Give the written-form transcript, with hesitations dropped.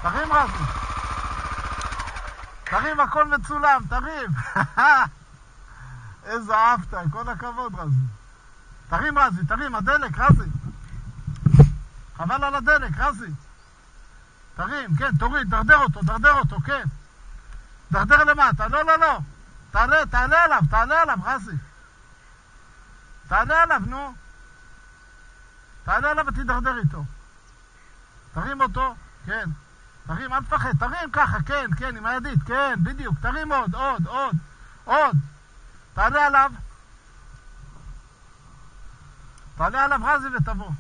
תרים רזי. תרים, הכל מצולם, תרים. איזה אהבת, כל הכבוד רזי. תרים רזי, תרים, הדלק רזי. חבל על הדלק רזי. תרים, כן, תוריד, דרדר אותו, כן. דרדר למטה, לא. תעלה עליו, רזי. תעלה עליו, נו. תעלה עליו ותדרדר איתו. תרים אותו, כן. תרים, אל תפחד, תרים ככה, כן, עם הידית, כן, בדיוק. תרים עוד. תעלה עליו רזי ותבוא.